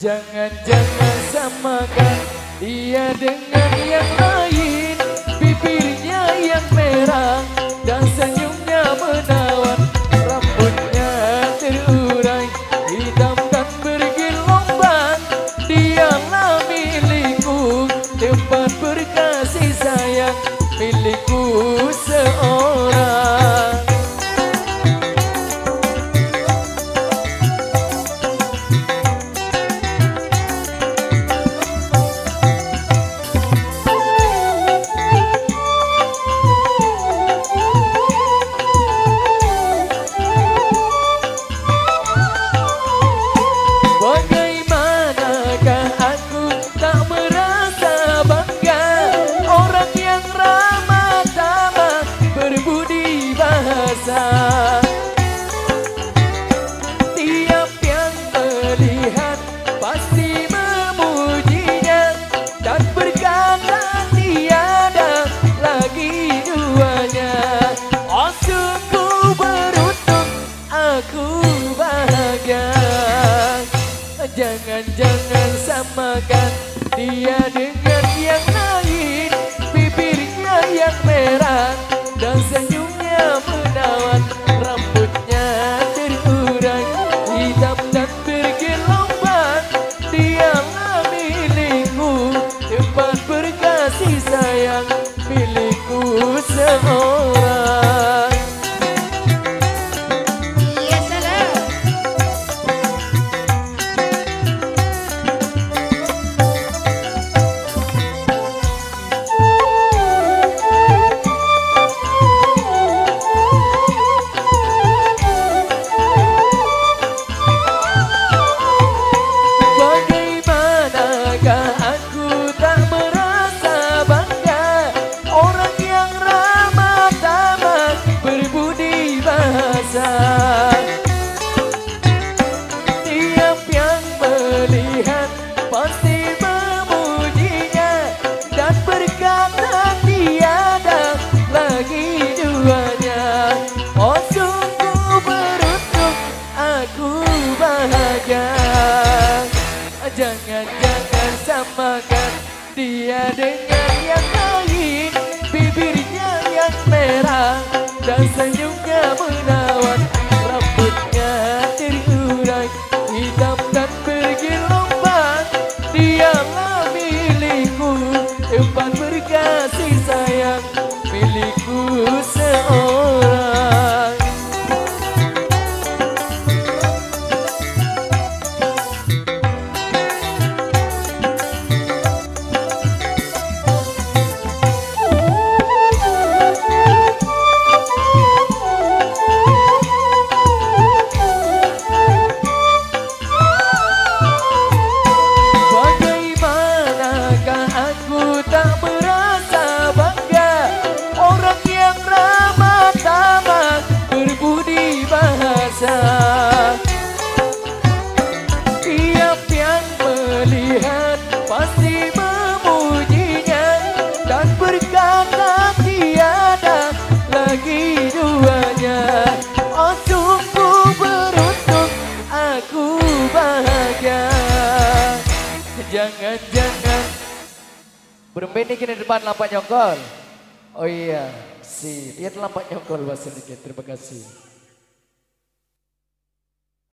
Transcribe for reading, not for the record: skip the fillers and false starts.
Jangan-jangan samakan dia dengan yang lain. Bibirnya yang merah dan senyumnya menawan. Rambutnya terurai hitam dan bergelombang. Dialah milikku, tempat berkasih sayang, milikku seorang. Bagaimanakah aku tak merasa bangga, orang yang ramah tamah berbudi bahasa. Tiap yang melihat pasti memujinya dan berkata tiada lagi duanya. Oh sungguh beruntung aku bahagia. Jangan-jangan samakan dia dengan yang lain. Bibirnya yang merah dan senyumnya menawan. Rambutnya terurai hitam dan bergelombang. Dialah milikku, tempat berkasih sayang, milikku seorang. Aku tak merasa bangga, orang yang ramah tamah berbudi bahasa. Tiap yang melihat pasti memujinya dan berkata tiada lagi duanya. Oh sungguh beruntung aku bahagia. Jangan-jangan samakan dia dengan yang lain. Bibirnya yang merah dan senyumnya menawan. Rambutnya terurai hitam dan bergelombang. Dialah milikku, tempat berkasih sayang, milikku seorang. Aku tak merasa bangga, orang yang ramah tamah berbudi bahasa. Tiap yang melihat pasti memujinya dan berkata tiada lagi duanya. Oh sungguh beruntung aku bahagia. Jangan-jangan bermain dikit di depan lampak nyongkol. Oh iya, lihat lampak nyongkol sedikit. Terima kasih.